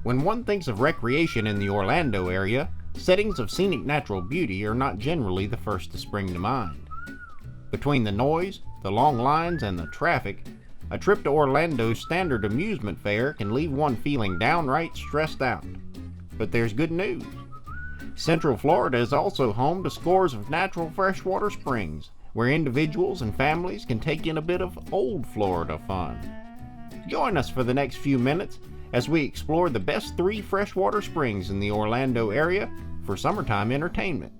When one thinks of recreation in the Orlando area, settings of scenic natural beauty are not generally the first to spring to mind. Between the noise, the long lines, and the traffic, a trip to Orlando's standard amusement fare can leave one feeling downright stressed out. But there's good news. Central Florida is also home to scores of natural freshwater springs, where individuals and families can take in a bit of old Florida fun. Join us for the next few minutes as we explore the best 3 freshwater springs in the Orlando area for summertime entertainment.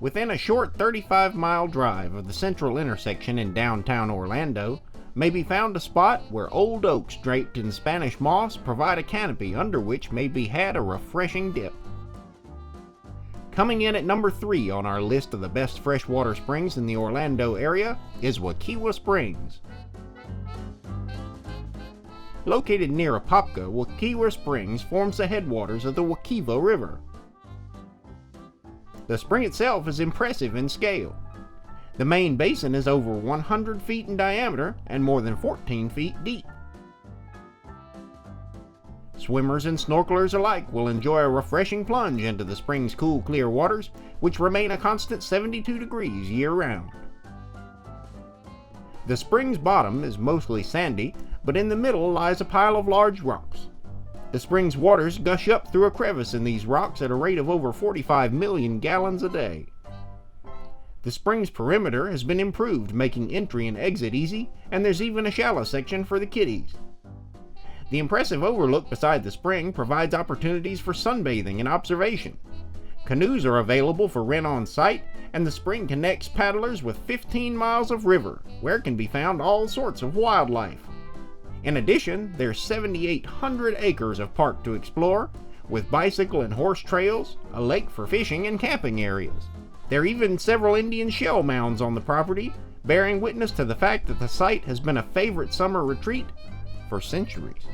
Within a short 35-mile drive of the central intersection in downtown Orlando may be found a spot where old oaks draped in Spanish moss provide a canopy under which may be had a refreshing dip. Coming in at number 3 on our list of the best freshwater springs in the Orlando area is Kela Springs. Located near Apopka, Kela Springs forms the headwaters of the Wekiva River. The spring itself is impressive in scale. The main basin is over 100 feet in diameter and more than 14 feet deep. Swimmers and snorkelers alike will enjoy a refreshing plunge into the spring's cool, clear waters, which remain a constant 72 degrees year-round. The spring's bottom is mostly sandy, but in the middle lies a pile of large rocks. The spring's waters gush up through a crevice in these rocks at a rate of over 45 million gallons a day. The spring's perimeter has been improved, making entry and exit easy, and there's even a shallow section for the kiddies. The impressive overlook beside the spring provides opportunities for sunbathing and observation. Canoes are available for rent on site, and the spring connects paddlers with 15 miles of river, where can be found all sorts of wildlife. In addition, there's 7,800 acres of park to explore, with bicycle and horse trails, a lake for fishing, and camping areas. There are even several Indian shell mounds on the property, bearing witness to the fact that the site has been a favorite summer retreat for centuries.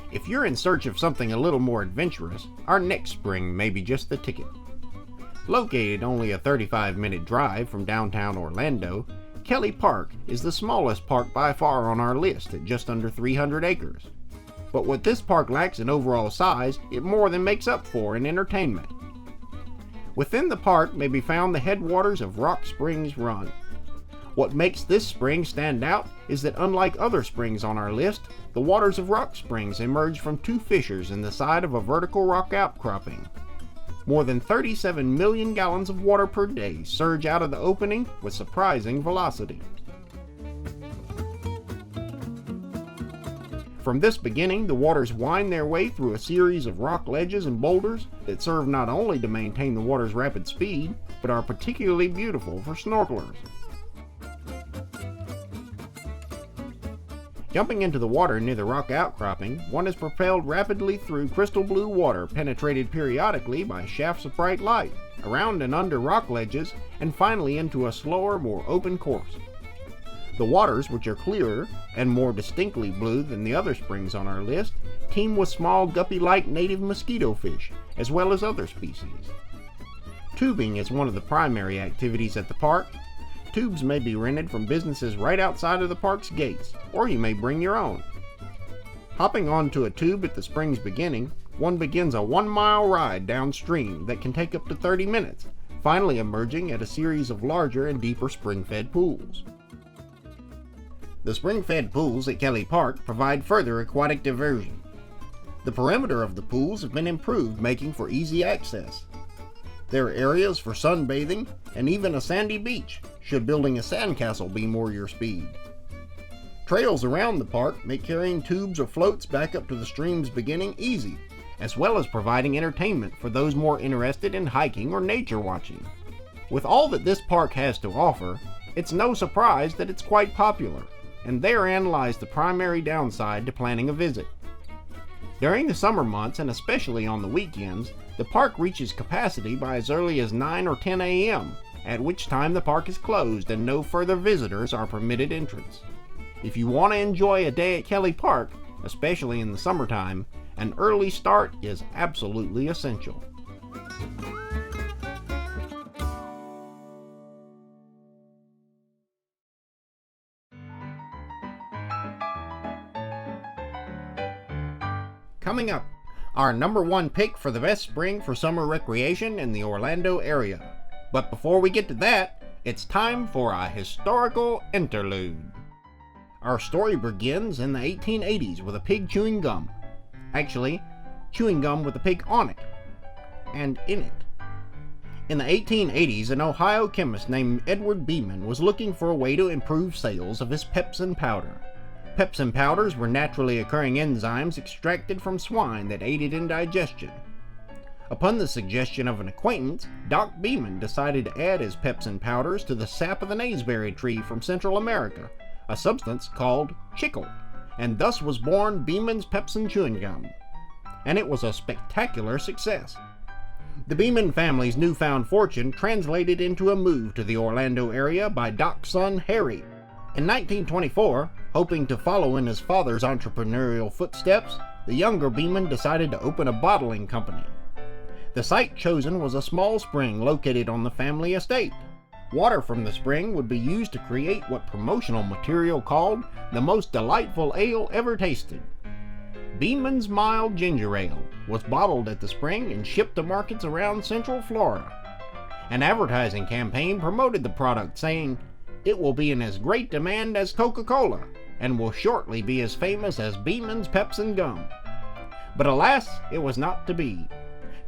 If you're in search of something a little more adventurous, our next spring may be just the ticket. Located only a 35-minute drive from downtown Orlando, Kelly Park is the smallest park by far on our list at just under 300 acres. But what this park lacks in overall size, it more than makes up for in entertainment. Within the park may be found the headwaters of Rock Springs Run. What makes this spring stand out is that unlike other springs on our list, the waters of Rock Springs emerge from 2 fissures in the side of a vertical rock outcropping. More than 37 million gallons of water per day surge out of the opening with surprising velocity. From this beginning, the waters wind their way through a series of rock ledges and boulders that serve not only to maintain the water's rapid speed, but are particularly beautiful for snorkelers. Jumping into the water near the rock outcropping, one is propelled rapidly through crystal blue water penetrated periodically by shafts of bright light, around and under rock ledges, and finally into a slower, more open course. The waters, which are clearer and more distinctly blue than the other springs on our list, teem with small guppy-like native mosquito fish, as well as other species. Tubing is one of the primary activities at the park. Tubes may be rented from businesses right outside of the park's gates, or you may bring your own. Hopping onto a tube at the spring's beginning, one begins a 1-mile ride downstream that can take up to 30 minutes, finally emerging at a series of larger and deeper spring-fed pools. The spring-fed pools at Kelly Park provide further aquatic diversion. The perimeter of the pools have been improved, making for easy access. There are areas for sunbathing and even a sandy beach, should building a sandcastle be more your speed. Trails around the park make carrying tubes or floats back up to the stream's beginning easy, as well as providing entertainment for those more interested in hiking or nature watching. With all that this park has to offer, It's no surprise that it's quite popular, and therein lies the primary downside to planning a visit. During the summer months, and especially on the weekends, the park reaches capacity by as early as 9 or 10 a.m., at which time the park is closed and no further visitors are permitted entrance. If you want to enjoy a day at Kelly Park, especially in the summertime, an early start is absolutely essential. Coming up, our number one pick for the best spring for summer recreation in the Orlando area. But before we get to that, it's time for a historical interlude. Our story begins in the 1880s with a pig chewing gum. Actually, chewing gum with a pig on it, and in it. In the 1880s, an Ohio chemist named Edward Beeman was looking for a way to improve sales of his pepsin powder. Pepsin powders were naturally occurring enzymes extracted from swine that aided in digestion. Upon the suggestion of an acquaintance, Doc Beeman decided to add his pepsin powders to the sap of the naseberry tree from Central America, a substance called chicle, and thus was born Beeman's Pepsin Chewing Gum. And it was a spectacular success. The Beeman family's newfound fortune translated into a move to the Orlando area by Doc's son Harry. In 1924, hoping to follow in his father's entrepreneurial footsteps, the younger Beeman decided to open a bottling company. The site chosen was a small spring located on the family estate. Water from the spring would be used to create what promotional material called the most delightful ale ever tasted. Beeman's Mild Ginger Ale was bottled at the spring and shipped to markets around Central Florida. An advertising campaign promoted the product, saying, "It will be in as great demand as Coca-Cola, and will shortly be as famous as Beeman's Pepsin Gum." But alas, it was not to be.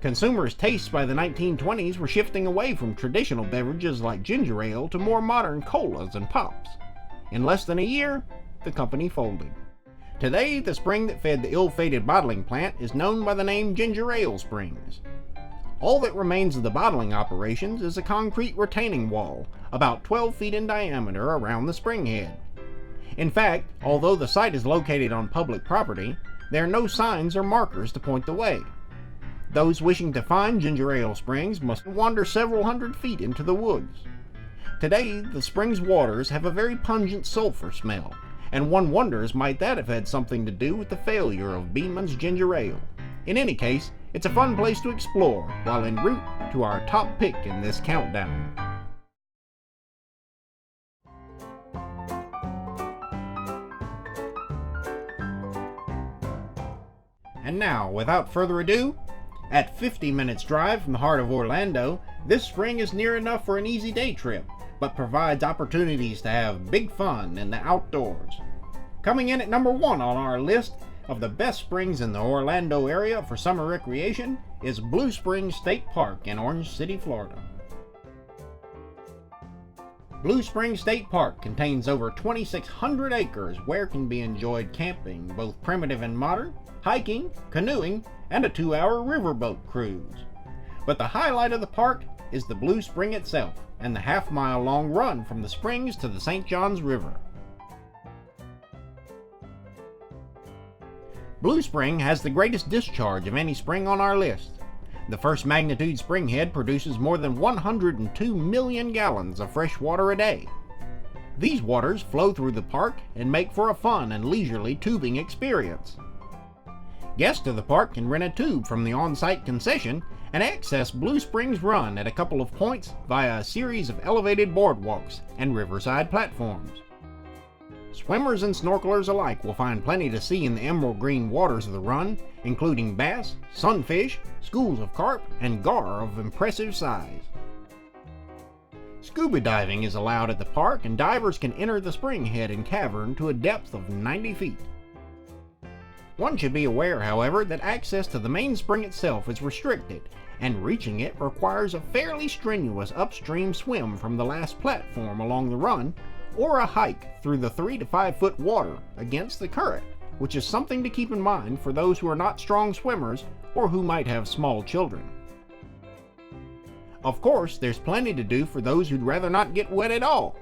Consumers' tastes by the 1920s were shifting away from traditional beverages like ginger ale to more modern colas and pops. In less than a year, the company folded. Today, the spring that fed the ill-fated bottling plant is known by the name Ginger Ale Springs. All that remains of the bottling operations is a concrete retaining wall, about 12 feet in diameter, around the spring head. In fact, although the site is located on public property, there are no signs or markers to point the way. Those wishing to find Ginger Ale Springs must wander several hundred feet into the woods. Today, the spring's waters have a very pungent sulfur smell, and one wonders might that have had something to do with the failure of Beeman's Ginger Ale. In any case, it's a fun place to explore while en route to our top pick in this countdown. And now, without further ado, at 50 minutes drive from the heart of Orlando, this spring is near enough for an easy day trip, but provides opportunities to have big fun in the outdoors. Coming in at number 1 on our list of the best springs in the Orlando area for summer recreation is Blue Springs State Park in Orange City, Florida. Blue Springs State Park contains over 2,600 acres where can be enjoyed camping, both primitive and modern, hiking, canoeing, and a 2-hour riverboat cruise. But the highlight of the park is the Blue Spring itself and the half-mile-long run from the springs to the St. Johns River. Blue Spring has the greatest discharge of any spring on our list. The first magnitude spring head produces more than 102 million gallons of fresh water a day. These waters flow through the park and make for a fun and leisurely tubing experience. Guests to the park can rent a tube from the on-site concession and access Blue Springs Run at a couple of points via a series of elevated boardwalks and riverside platforms. Swimmers and snorkelers alike will find plenty to see in the emerald green waters of the run, including bass, sunfish, schools of carp, and gar of impressive size. Scuba diving is allowed at the park, and divers can enter the spring head and cavern to a depth of 90 feet. One should be aware, however, that access to the main spring itself is restricted, and reaching it requires a fairly strenuous upstream swim from the last platform along the run, or a hike through the 3 to 5 foot water against the current, which is something to keep in mind for those who are not strong swimmers or who might have small children. Of course, there's plenty to do for those who'd rather not get wet at all.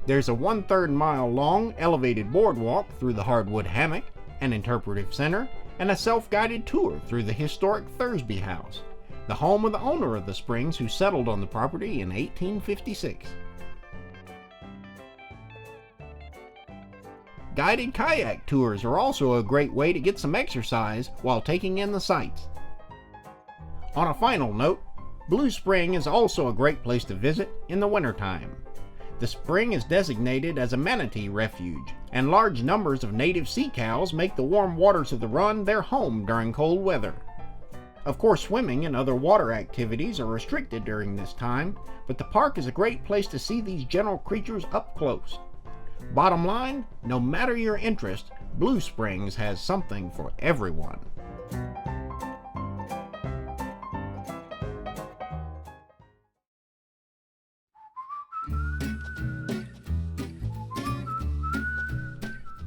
There's a 1/3 mile long elevated boardwalk through the hardwood hammock, an interpretive center, and a self-guided tour through the historic Thursby House, the home of the owner of the springs who settled on the property in 1856. Guided kayak tours are also a great way to get some exercise while taking in the sights. On a final note, Blue Spring is also a great place to visit in the wintertime. The spring is designated as a manatee refuge, and large numbers of native sea cows make the warm waters of the run their home during cold weather. Of course, swimming and other water activities are restricted during this time, but the park is a great place to see these gentle creatures up close. Bottom line, no matter your interest, Blue Springs has something for everyone.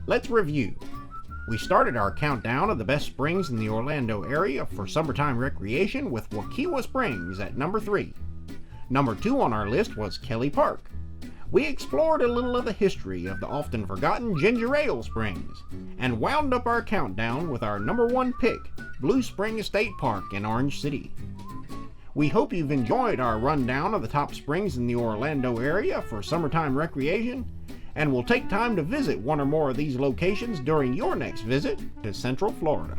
Let's review. We started our countdown of the best springs in the Orlando area for summertime recreation with Kela Springs at number 3. Number 2 on our list was Kelly Park. We explored a little of the history of the often forgotten Ginger Ale Springs, and wound up our countdown with our number 1 pick, Blue Spring State Park in Orange City. We hope you've enjoyed our rundown of the top springs in the Orlando area for summertime recreation, and will take time to visit one or more of these locations during your next visit to Central Florida.